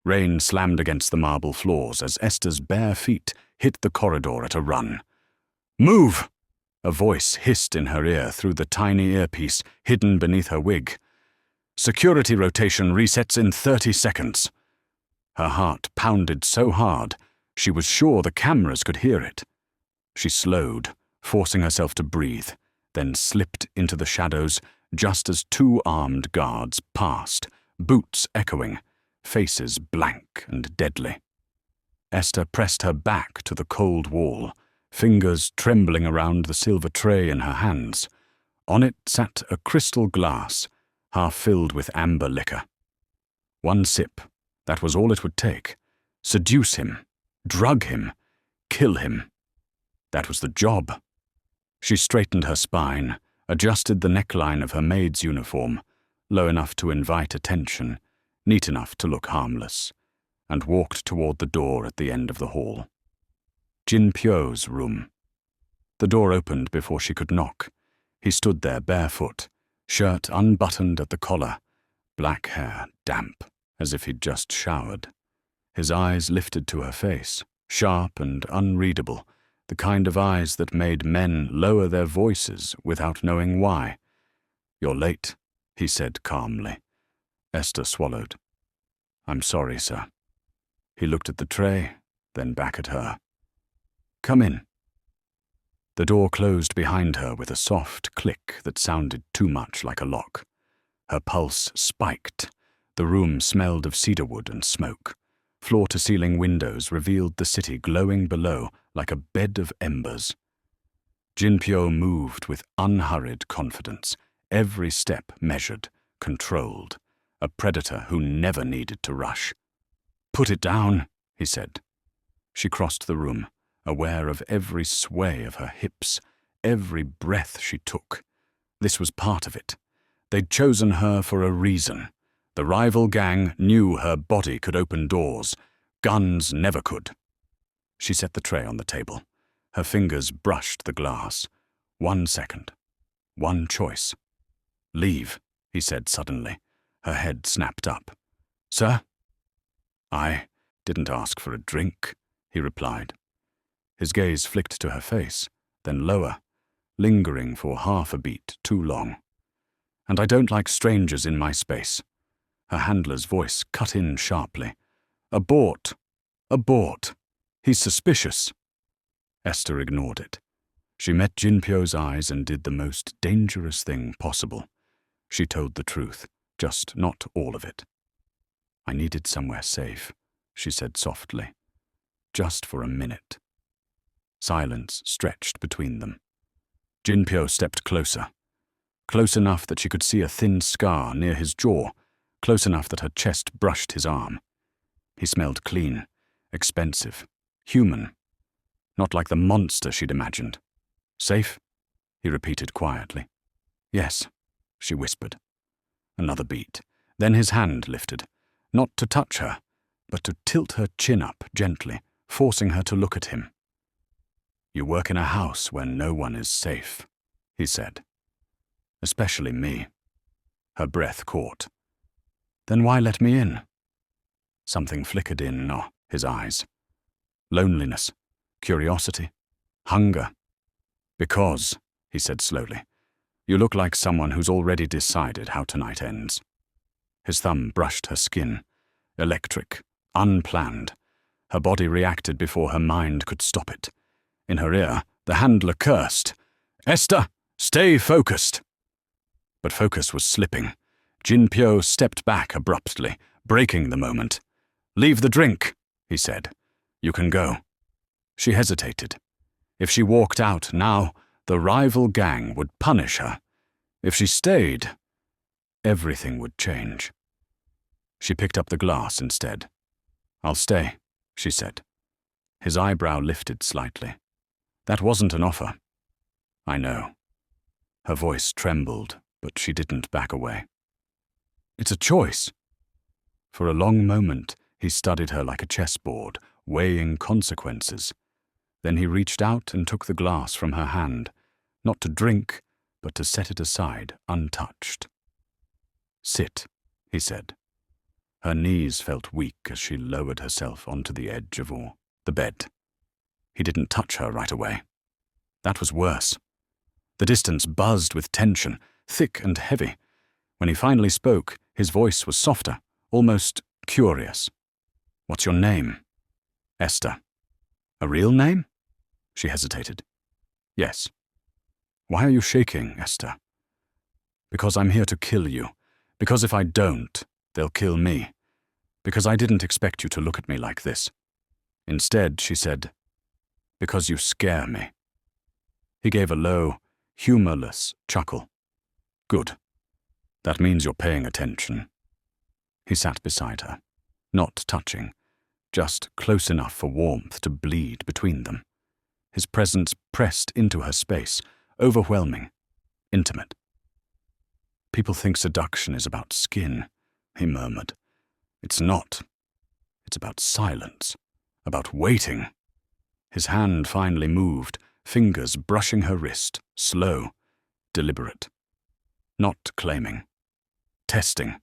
Rain slammed against the marble floors as Esther's bare feet hit the corridor at a run. "Move!" A voice hissed in her ear through the tiny earpiece hidden beneath her wig. "Security rotation resets in 30 seconds. Her heart pounded so hard, she was sure the cameras could hear it. She slowed, forcing herself to breathe, then slipped into the shadows just as 2 armed guards passed, boots echoing, faces blank and deadly. Esther pressed her back to the cold wall, fingers trembling around the silver tray in her hands. On it sat a crystal glass, half filled with amber liquor. 1 sip, that was all it would take. Seduce him, drug him, kill him. That was the job. She straightened her spine, adjusted the neckline of her maid's uniform, low enough to invite attention, neat enough to look harmless, and walked toward the door at the end of the hall. Jin-Pyo's room. The door opened before she could knock. He stood there barefoot, shirt unbuttoned at the collar, black hair damp, as if he'd just showered. His eyes lifted to her face, sharp and unreadable, the kind of eyes that made men lower their voices without knowing why. "You're late," he said calmly. Esther swallowed. "I'm sorry, sir." He looked at the tray, then back at her. "Come in." The door closed behind her with a soft click that sounded too much like a lock. Her pulse spiked. The room smelled of cedarwood and smoke. Floor-to-ceiling windows revealed the city glowing below like a bed of embers. Jin-Pyo moved with unhurried confidence, every step measured, controlled, a predator who never needed to rush. "Put it down," he said. She crossed the room, aware of every sway of her hips, every breath she took. This was part of it. They'd chosen her for a reason. The rival gang knew her body could open doors. Guns never could. She set the tray on the table. Her fingers brushed the glass. 1 second. 1 choice. "Leave," he said suddenly. Her head snapped up. "Sir?" "I didn't ask for a drink," he replied. His gaze flicked to her face, then lower, lingering for half a beat too long. "And I don't like strangers in my space." Her handler's voice cut in sharply. "Abort! Abort! He's suspicious." Esther ignored it. She met Jin-Pyo's eyes and did the most dangerous thing possible. She told the truth, just not all of it. "I needed somewhere safe," she said softly. "Just for a minute." Silence stretched between them. Jin-Pyo stepped closer. Close enough that she could see a thin scar near his jaw, close enough that her chest brushed his arm. He smelled clean, expensive, human, not like the monster she'd imagined. "Safe?" he repeated quietly. "Yes," she whispered. Another beat. Then his hand lifted, not to touch her, but to tilt her chin up gently, forcing her to look at him. "You work in a house where no one is safe," he said. "Especially me." Her breath caught. "Then why let me in?" Something flickered in his eyes. Loneliness, curiosity, hunger. "Because," he said slowly, "you look like someone who's already decided how tonight ends." His thumb brushed her skin. Electric, unplanned. Her body reacted before her mind could stop it. In her ear, the handler cursed. "Esther, stay focused!" But focus was slipping. Jin-Pyo stepped back abruptly, breaking the moment. "Leave the drink," he said. "You can go." She hesitated. If she walked out now, the rival gang would punish her. If she stayed, everything would change. She picked up the glass instead. "I'll stay," she said. His eyebrow lifted slightly. "That wasn't an offer." "I know." Her voice trembled, but she didn't back away. "It's a choice." For a long moment, he studied her like a chessboard, weighing consequences. Then he reached out and took the glass from her hand, not to drink, but to set it aside untouched. "Sit," he said. Her knees felt weak as she lowered herself onto the edge of the bed. He didn't touch her right away. That was worse. The distance buzzed with tension, thick and heavy. When he finally spoke, his voice was softer, almost curious. "What's your name?" "Esther." "A real name?" She hesitated. "Yes." "Why are you shaking, Esther?" "Because I'm here to kill you. Because if I don't, they'll kill me. Because I didn't expect you to look at me like this." Instead, she said, "Because you scare me." He gave a low, humorless chuckle. "Good. That means you're paying attention." He sat beside her, not touching, just close enough for warmth to bleed between them. His presence pressed into her space, overwhelming, intimate. "People think seduction is about skin," he murmured. "It's not. It's about silence, about waiting." His hand finally moved, fingers brushing her wrist, slow, deliberate. Not claiming. Testing.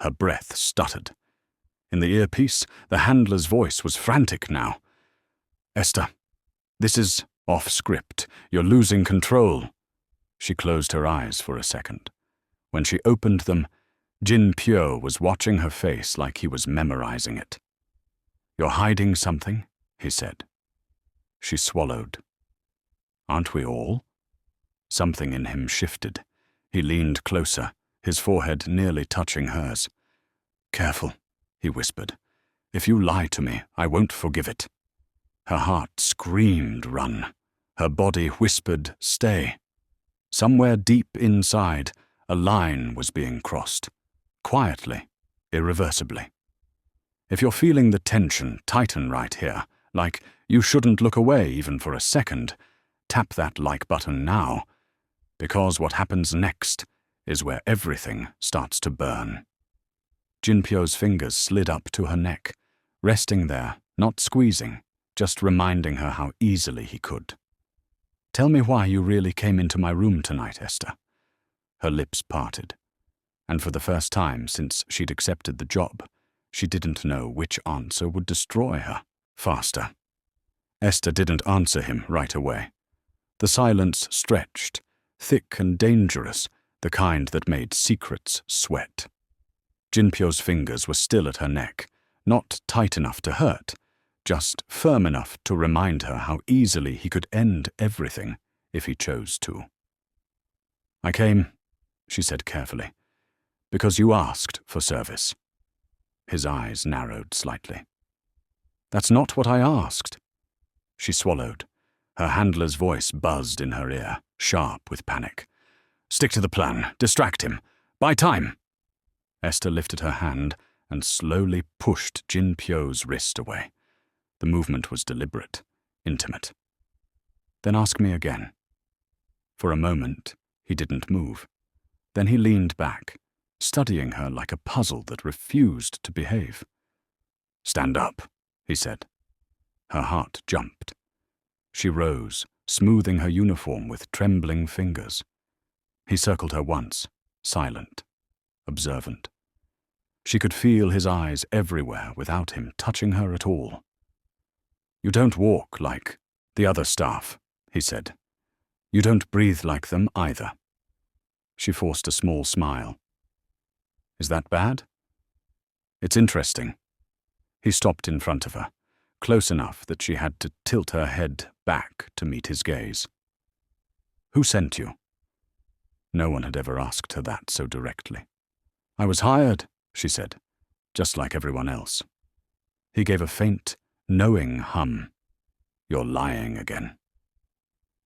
Her breath stuttered. In the earpiece, the handler's voice was frantic now. "Esther, this is off script. You're losing control." She closed her eyes for a second. When she opened them, Jin-Pyo was watching her face like he was memorizing it. "You're hiding something?" he said. She swallowed. "Aren't we all?" Something in him shifted. He leaned closer, his forehead nearly touching hers. "Careful," he whispered. "If you lie to me, I won't forgive it." Her heart screamed, "Run." Her body whispered, "Stay." Somewhere deep inside, a line was being crossed. Quietly, irreversibly. If you're feeling the tension tighten right here, like you shouldn't look away even for a second, tap that like button now, because what happens next is where everything starts to burn. Jin-Pyo's fingers slid up to her neck, resting there, not squeezing, just reminding her how easily he could. "Tell me why you really came into my room tonight, Esther." Her lips parted, and for the first time since she'd accepted the job, she didn't know which answer would destroy her faster. Esther didn't answer him right away. The silence stretched, thick and dangerous, the kind that made secrets sweat. Jin-Pyo's fingers were still at her neck, not tight enough to hurt, just firm enough to remind her how easily he could end everything if he chose to. "I came," she said carefully, "because you asked for service." His eyes narrowed slightly. "That's not what I asked." She swallowed. Her handler's voice buzzed in her ear, sharp with panic. "Stick to the plan. Distract him. Buy time." Esther lifted her hand and slowly pushed Jin-Pyo's wrist away. The movement was deliberate, intimate. "Then ask me again." For a moment, he didn't move. Then he leaned back, studying her like a puzzle that refused to behave. "Stand up," he said. Her heart jumped. She rose, smoothing her uniform with trembling fingers. He circled her once, silent, observant. She could feel his eyes everywhere without him touching her at all. "You don't walk like the other staff," he said. "You don't breathe like them either." She forced a small smile. "Is that bad?" "It's interesting." He stopped in front of her, close enough that she had to tilt her head back to meet his gaze. "Who sent you?" No one had ever asked her that so directly. "I was hired," she said, "just like everyone else." He gave a faint, knowing hum. "You're lying again."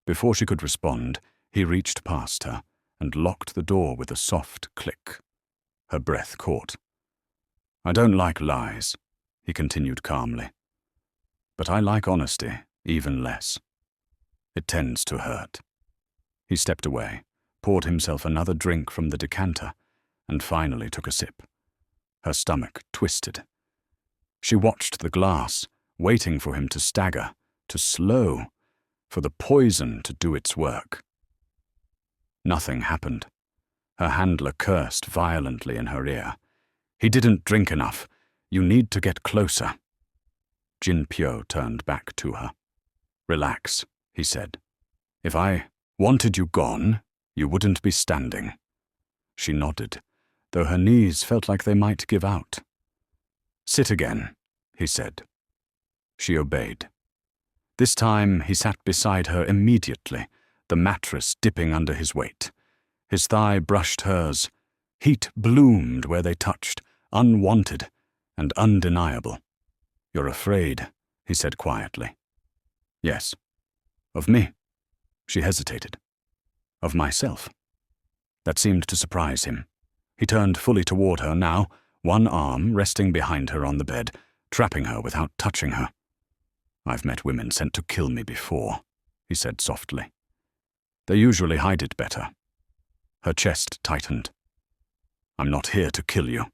Before she could respond, he reached past her and locked the door with a soft click. Her breath caught. "I don't like lies," he continued calmly. "But I like honesty even less. It tends to hurt." He stepped away, poured himself another drink from the decanter, and finally took a sip. Her stomach twisted. She watched the glass, waiting for him to stagger, to slow, for the poison to do its work. Nothing happened. Her handler cursed violently in her ear. He didn't drink enough. You need to get closer. Jin-Pyo turned back to her. Relax, he said. If I wanted you gone, you wouldn't be standing. She nodded, though her knees felt like they might give out. Sit again, he said. She obeyed. This time he sat beside her immediately, the mattress dipping under his weight. His thigh brushed hers. Heat bloomed where they touched, unwanted and undeniable. You're afraid, he said quietly. Yes. Of me? She hesitated. Of myself. That seemed to surprise him. He turned fully toward her now, one arm resting behind her on the bed, trapping her without touching her. I've met women sent to kill me before, he said softly. They usually hide it better. Her chest tightened. I'm not here to kill you.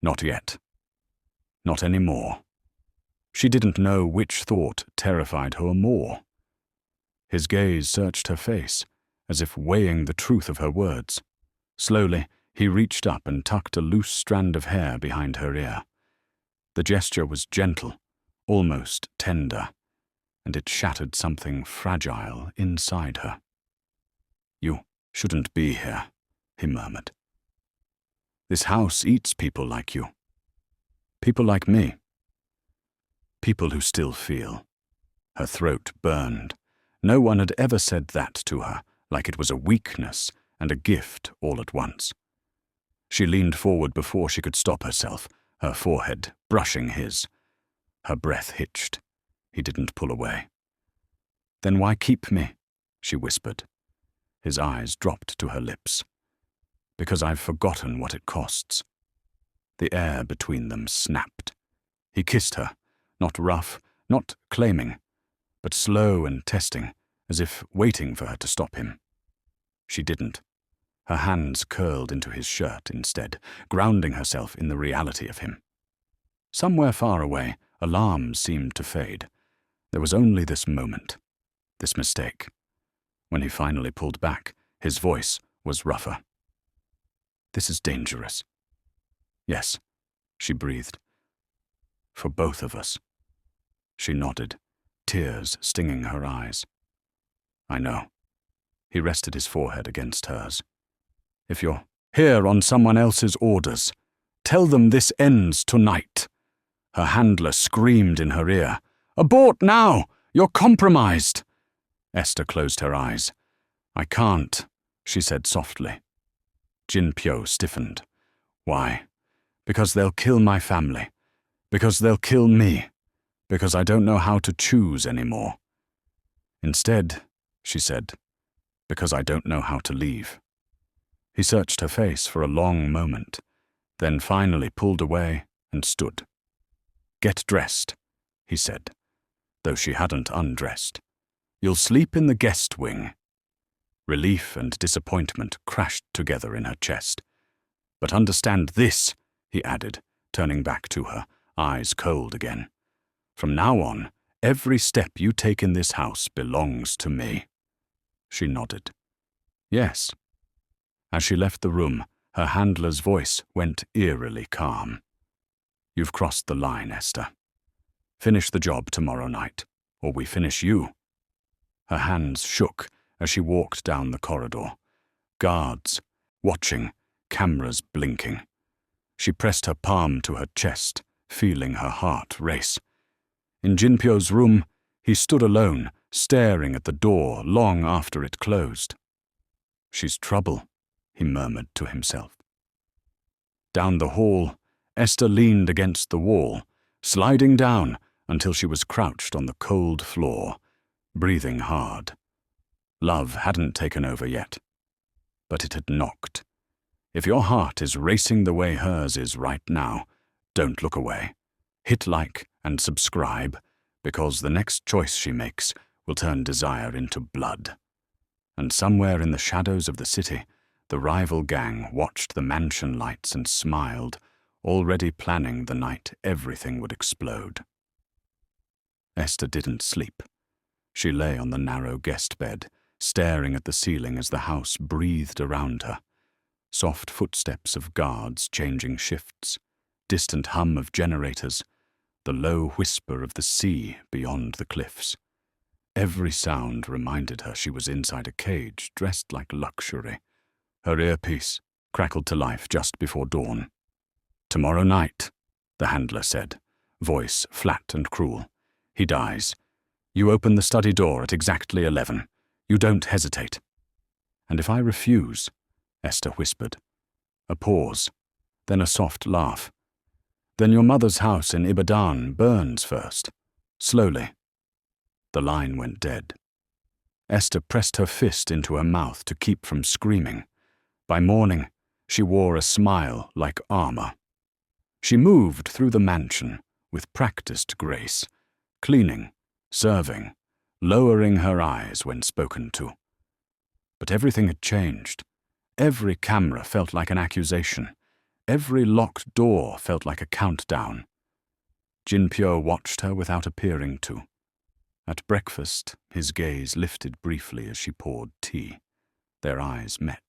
Not yet. Not anymore. She didn't know which thought terrified her more. His gaze searched her face, as if weighing the truth of her words. Slowly, he reached up and tucked a loose strand of hair behind her ear. The gesture was gentle, almost tender, and it shattered something fragile inside her. You shouldn't be here, he murmured. This house eats people like you. People like me. People who still feel. Her throat burned. No one had ever said that to her, like it was a weakness and a gift all at once. She leaned forward before she could stop herself, her forehead brushing his. Her breath hitched. He didn't pull away. Then why keep me? She whispered. His eyes dropped to her lips. Because I've forgotten what it costs. The air between them snapped. He kissed her, not rough, not claiming, but slow and testing, as if waiting for her to stop him. She didn't. Her hands curled into his shirt instead, grounding herself in the reality of him. Somewhere far away, alarms seemed to fade. There was only this moment, this mistake. When he finally pulled back, his voice was rougher. This is dangerous. Yes, she breathed. For both of us. She nodded, tears stinging her eyes. I know. He rested his forehead against hers. If you're here on someone else's orders, tell them this ends tonight. Her handler screamed in her ear. Abort now! You're compromised! Esther closed her eyes. I can't, she said softly. Jin-Pyo stiffened. Why? Because they'll kill my family. Because they'll kill me. Because I don't know how to choose anymore. Instead, she said, because I don't know how to leave. He searched her face for a long moment, then finally pulled away and stood. Get dressed, he said, though she hadn't undressed. You'll sleep in the guest wing. Relief and disappointment crashed together in her chest. But understand this, he added, turning back to her, eyes cold again. From now on, every step you take in this house belongs to me. She nodded. Yes. As she left the room, her handler's voice went eerily calm. You've crossed the line, Esther. Finish the job tomorrow night, or we finish you. Her hands shook as she walked down the corridor. Guards, watching, cameras blinking. She pressed her palm to her chest, feeling her heart race. In Jin-Pyo's room, he stood alone, staring at the door long after it closed. She's trouble, he murmured to himself. Down the hall, Esther leaned against the wall, sliding down until she was crouched on the cold floor, breathing hard. Love hadn't taken over yet, but it had knocked. If your heart is racing the way hers is right now, don't look away. Hit like and subscribe, because the next choice she makes will turn desire into blood. And somewhere in the shadows of the city, the rival gang watched the mansion lights and smiled, already planning the night everything would explode. Esther didn't sleep. She lay on the narrow guest bed, staring at the ceiling as the house breathed around her. Soft footsteps of guards changing shifts, distant hum of generators, the low whisper of the sea beyond the cliffs. Every sound reminded her she was inside a cage dressed like luxury. Her earpiece crackled to life just before dawn. "Tomorrow night," the handler said, voice flat and cruel. "He dies. You open the study door at exactly 11. You don't hesitate." "And if I refuse?" Esther whispered. A pause, then a soft laugh. "Then your mother's house in Ibadan burns first, slowly." The line went dead. Esther pressed her fist into her mouth to keep from screaming. By morning, she wore a smile like armor. She moved through the mansion with practiced grace, cleaning, serving, lowering her eyes when spoken to. But everything had changed. Every camera felt like an accusation. Every locked door felt like a countdown. Jin-Pyo watched her without appearing to. At breakfast, his gaze lifted briefly as she poured tea. Their eyes met.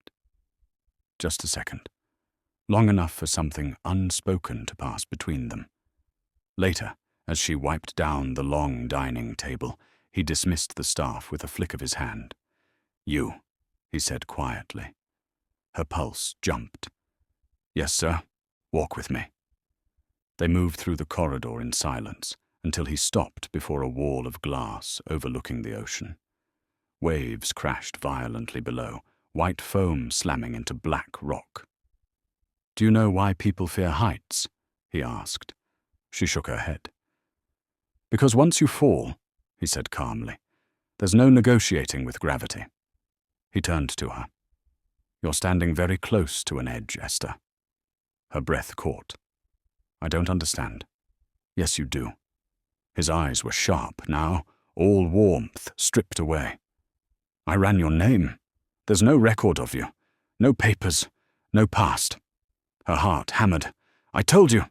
Just a second. Long enough for something unspoken to pass between them. Later, as she wiped down the long dining table, he dismissed the staff with a flick of his hand. "You," he said quietly. Her pulse jumped. "Yes, sir. Walk with me." They moved through the corridor in silence until he stopped before a wall of glass overlooking the ocean. Waves crashed violently below, white foam slamming into black rock. "Do you know why people fear heights?" he asked. She shook her head. "Because once you fall," he said calmly, "there's no negotiating with gravity." He turned to her. "You're standing very close to an edge, Esther." Her breath caught. "I don't understand." "Yes, you do." His eyes were sharp now, all warmth stripped away. "I ran your name. There's no record of you. No papers. No past." Her heart hammered. "I told you."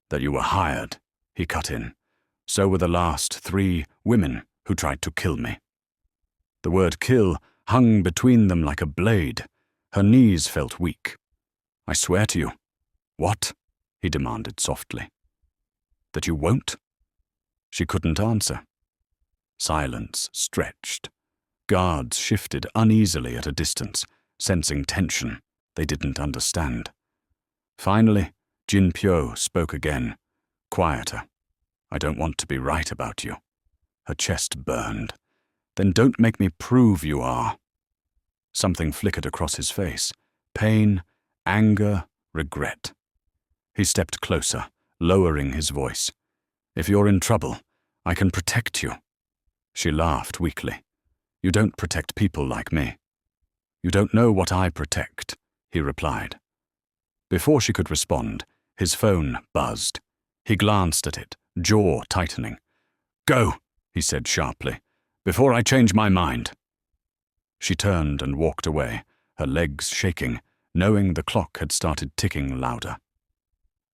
"That you were hired," he cut in. "So were the last 3 women who tried to kill me." The word kill hung between them like a blade. Her knees felt weak. "I swear to you." "What?" he demanded softly. "That you won't?" She couldn't answer. Silence stretched. Guards shifted uneasily at a distance, sensing tension they didn't understand. Finally, Jin-Pyo spoke again, quieter. "I don't want to be right about you." Her chest burned. "Then don't make me prove you are." Something flickered across his face. Pain, anger, regret. He stepped closer, lowering his voice. "If you're in trouble, I can protect you." She laughed weakly. "You don't protect people like me." "You don't know what I protect," he replied. Before she could respond, his phone buzzed. He glanced at it, jaw tightening. "Go," he said sharply, "before I change my mind." She turned and walked away, her legs shaking, knowing the clock had started ticking louder.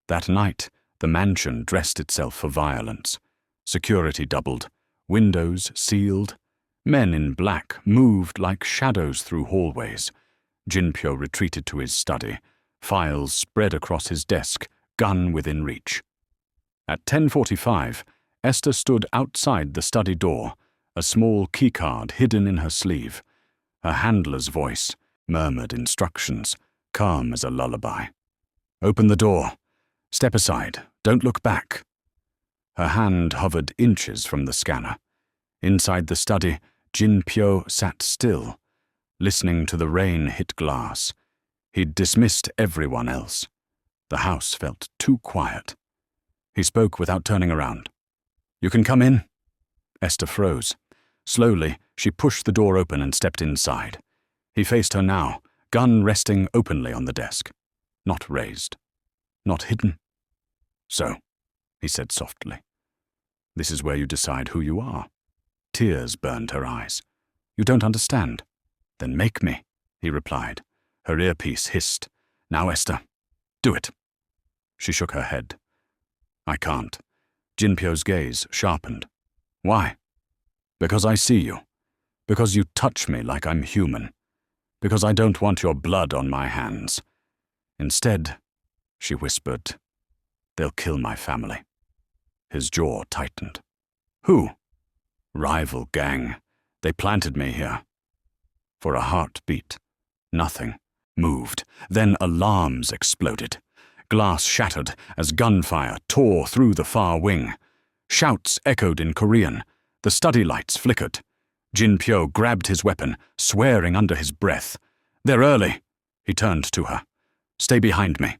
That night, the mansion dressed itself for violence. Security doubled, windows sealed. Men in black moved like shadows through hallways. Jin-Pyo retreated to his study, files spread across his desk, gun within reach. At 10:45, Esther stood outside the study door, a small keycard hidden in her sleeve. Her handler's voice murmured instructions, calm as a lullaby. "Open the door. Step aside. Don't look back." Her hand hovered inches from the scanner. Inside the study, Jin-Pyo sat still, listening to the rain hit glass. He'd dismissed everyone else. The house felt too quiet. He spoke without turning around. "You can come in." Esther froze. Slowly, she pushed the door open and stepped inside. He faced her now, gun resting openly on the desk. Not raised. Not hidden. "So," he said softly, "this is where you decide who you are." Tears burned her eyes. "You don't understand." "Then make me," he replied. Her earpiece hissed. "Now, Esther, do it." She shook her head. "I can't." Jin-Pyo's gaze sharpened. "Why?" "Because I see you. Because you touch me like I'm human. Because I don't want your blood on my hands. Instead, she whispered, they'll kill my family. His jaw tightened. Who? Rival gang. They planted me here. For a heartbeat, nothing moved. Then alarms exploded. Glass shattered as gunfire tore through the far wing. Shouts echoed in Korean. The study lights flickered. Jin-Pyo grabbed his weapon, swearing under his breath. They're early. He turned to her. Stay behind me.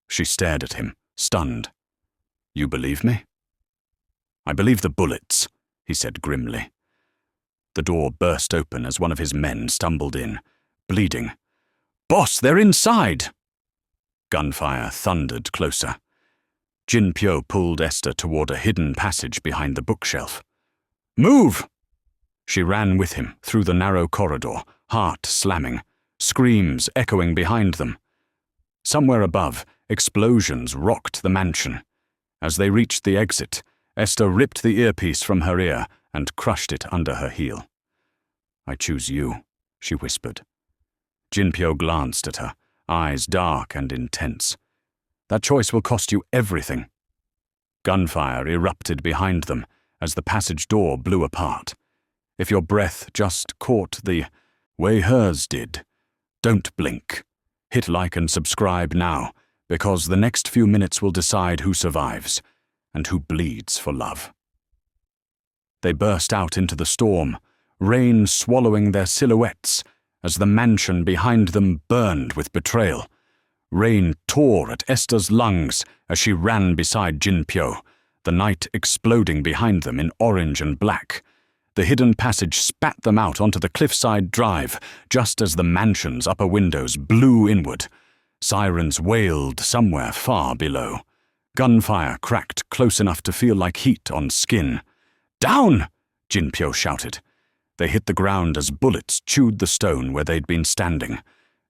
She stared at him, stunned. You believe me? I believe the bullets, he said grimly. The door burst open as one of his men stumbled in, bleeding. Boss, they're inside! Gunfire thundered closer. Jin-Pyo pulled Esther toward a hidden passage behind the bookshelf. Move! She ran with him through the narrow corridor, heart slamming, screams echoing behind them. Somewhere above, explosions rocked the mansion. As they reached the exit, Esther ripped the earpiece from her ear and crushed it under her heel. I choose you, she whispered. Jin-Pyo glanced at her, eyes dark and intense. That choice will cost you everything. Gunfire erupted behind them as the passage door blew apart. If your breath just caught the way hers did, don't blink. Hit like and subscribe now, because the next few minutes will decide who survives and who bleeds for love. They burst out into the storm, rain swallowing their silhouettes as the mansion behind them burned with betrayal. Rain tore at Esther's lungs as she ran beside Jin-Pyo, the night exploding behind them in orange and black. The hidden passage spat them out onto the cliffside drive, just as the mansion's upper windows blew inward. Sirens wailed somewhere far below. Gunfire cracked close enough to feel like heat on skin. Down! Jin-Pyo shouted. They hit the ground as bullets chewed the stone where they'd been standing.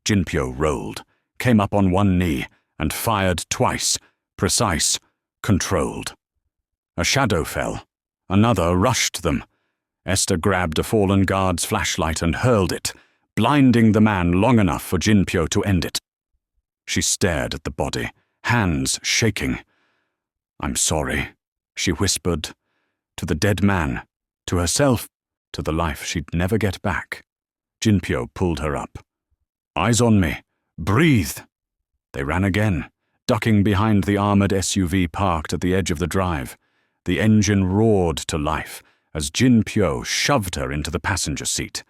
Jin-Pyo rolled, came up on one knee, and fired twice, precise, controlled. A shadow fell. Another rushed them. Esther grabbed a fallen guard's flashlight and hurled it, blinding the man long enough for Jin-Pyo to end it. She stared at the body, hands shaking. I'm sorry, she whispered. To the dead man, to herself, to the life she'd never get back. Jin-Pyo pulled her up. Eyes on me. Breathe. They ran again, ducking behind the armored SUV parked at the edge of the drive. The engine roared to life as Jin-Pyo shoved her into the passenger seat.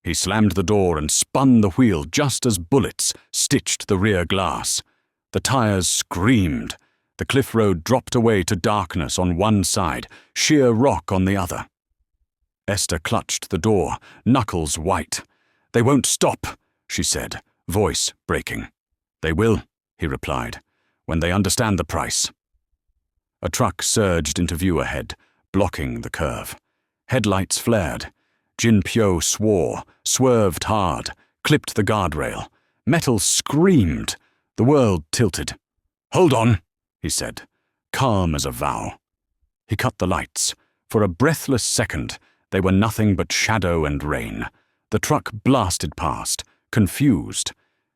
He slammed the door and spun the wheel just as bullets stitched the rear glass. The tires screamed. The cliff road dropped away to darkness on one side, sheer rock on the other. Esther clutched the door, knuckles white. They won't stop, she said, voice breaking. They will, he replied, when they understand the price. A truck surged into view ahead, blocking the curve. Headlights flared. Jin-Pyo swore, swerved hard, clipped the guardrail. Metal screamed. The world tilted. Hold on, he said, calm as a vow. He cut the lights. For a breathless second, they were nothing but shadow and rain. The truck blasted past, confused.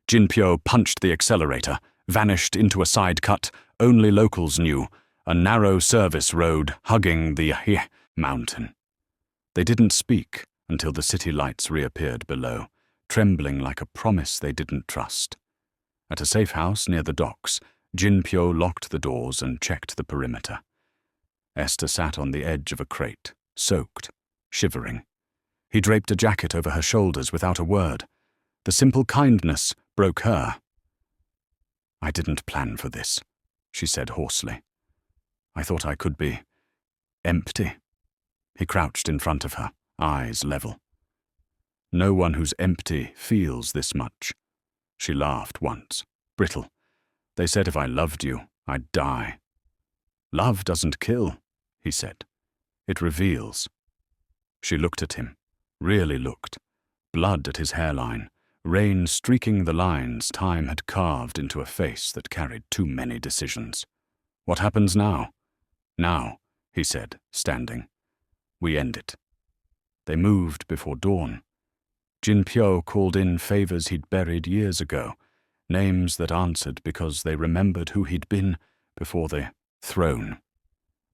Jin-Pyo punched the accelerator, vanished into a side cut only locals knew, a narrow service road hugging the mountain. They didn't speak until the city lights reappeared below, trembling like a promise they didn't trust. At a safe house near the docks, Jin-Pyo locked the doors and checked the perimeter. Esther sat on the edge of a crate, soaked, shivering. He draped a jacket over her shoulders without a word. The simple kindness broke her. I didn't plan for this, she said hoarsely. I thought I could be empty. He crouched in front of her, eyes level. No one who's empty feels this much. She laughed once, brittle. They said if I loved you, I'd die. Love doesn't kill, he said. It reveals. She looked at him, really looked. Blood at his hairline, rain streaking the lines time had carved into a face that carried too many decisions. What happens now? Now, he said, standing. We end it. They moved before dawn. Jin-Pyo called in favors he'd buried years ago. names that answered because they remembered who he'd been before the throne.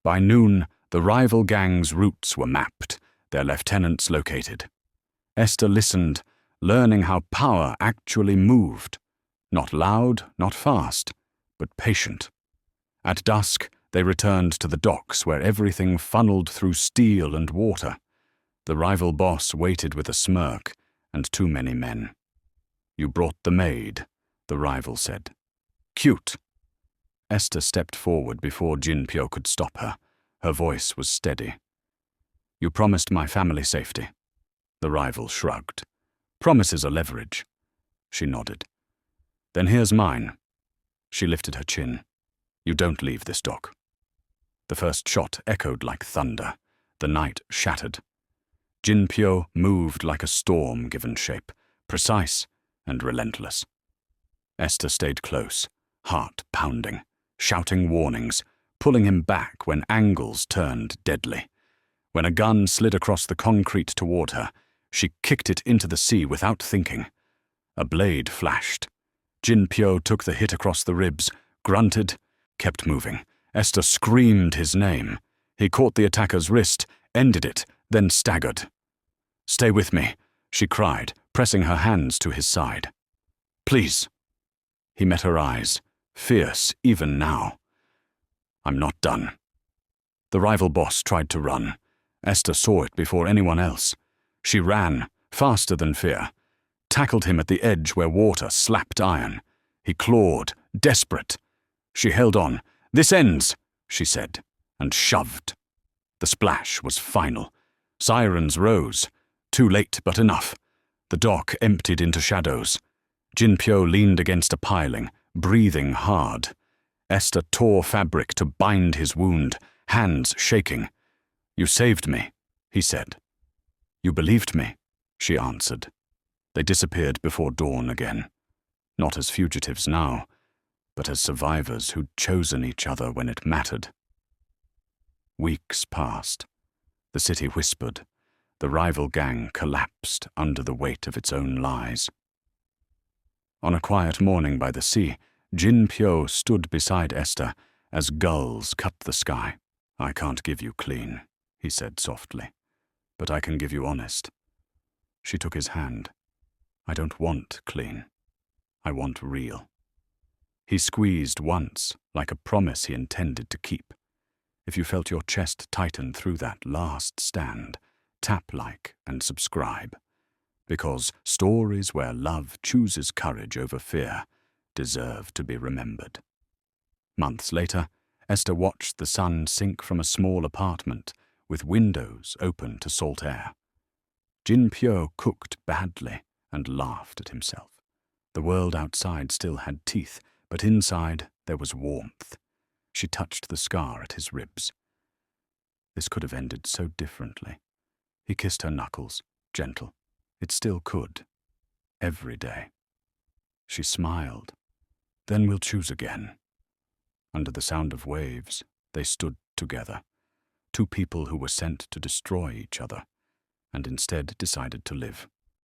By noon, the rival gang's routes were mapped, their lieutenants located. Esther listened, learning how power actually moved. Not loud, not fast, but patient. At dusk, they returned to the docks where everything funneled through steel and water. The rival boss waited with a smirk and too many men. "You brought the maid," the rival said. "Cute." Esther stepped forward before Jin-Pyo could stop her. Her voice was steady. "You promised my family safety." The rival shrugged. "Promises are leverage." She nodded. "Then here's mine." She lifted her chin. "You don't leave this dock." The first shot echoed like thunder. The night shattered. Jin-Pyo moved like a storm given shape, precise and relentless. Esther stayed close, heart pounding, shouting warnings, pulling him back when angles turned deadly. When a gun slid across the concrete toward her, she kicked it into the sea without thinking. A blade flashed. Jin-Pyo took the hit across the ribs, grunted, kept moving. Esther screamed his name. He caught the attacker's wrist, ended it, then staggered. "Stay with me," she cried, pressing her hands to his side. "Please." He met her eyes, fierce even now. "I'm not done." The rival boss tried to run. Esther saw it before anyone else. She ran, faster than fear, tackled him at the edge where water slapped iron. He clawed, desperate. She held on. "This ends," she said, and shoved. The splash was final. Sirens rose. Too late, but enough. The dock emptied into shadows. Jin-Pyo leaned against a piling, breathing hard. Esther tore fabric to bind his wound, hands shaking. "You saved me," he said. "You believed me," she answered. They disappeared before dawn again. Not as fugitives now, but as survivors who'd chosen each other when it mattered. Weeks passed. The city whispered. The rival gang collapsed under the weight of its own lies. On a quiet morning by the sea, Jin-Pyo stood beside Esther as gulls cut the sky. "I can't give you clean," he said softly, "but I can give you honest." She took his hand. "I don't want clean. I want real." He squeezed once, like a promise he intended to keep. If you felt your chest tighten through that last stand, tap like and subscribe. Because stories where love chooses courage over fear deserve to be remembered. Months later, Esther watched the sun sink from a small apartment with windows open to salt air. Jin-Pyo cooked badly and laughed at himself. The world outside still had teeth, but inside there was warmth. She touched the scar at his ribs. This could have ended so differently. He kissed her knuckles, gentle. It still could. Every day. She smiled. "Then we'll choose again." Under the sound of waves, they stood together. Two people who were sent to destroy each other, and instead decided to live.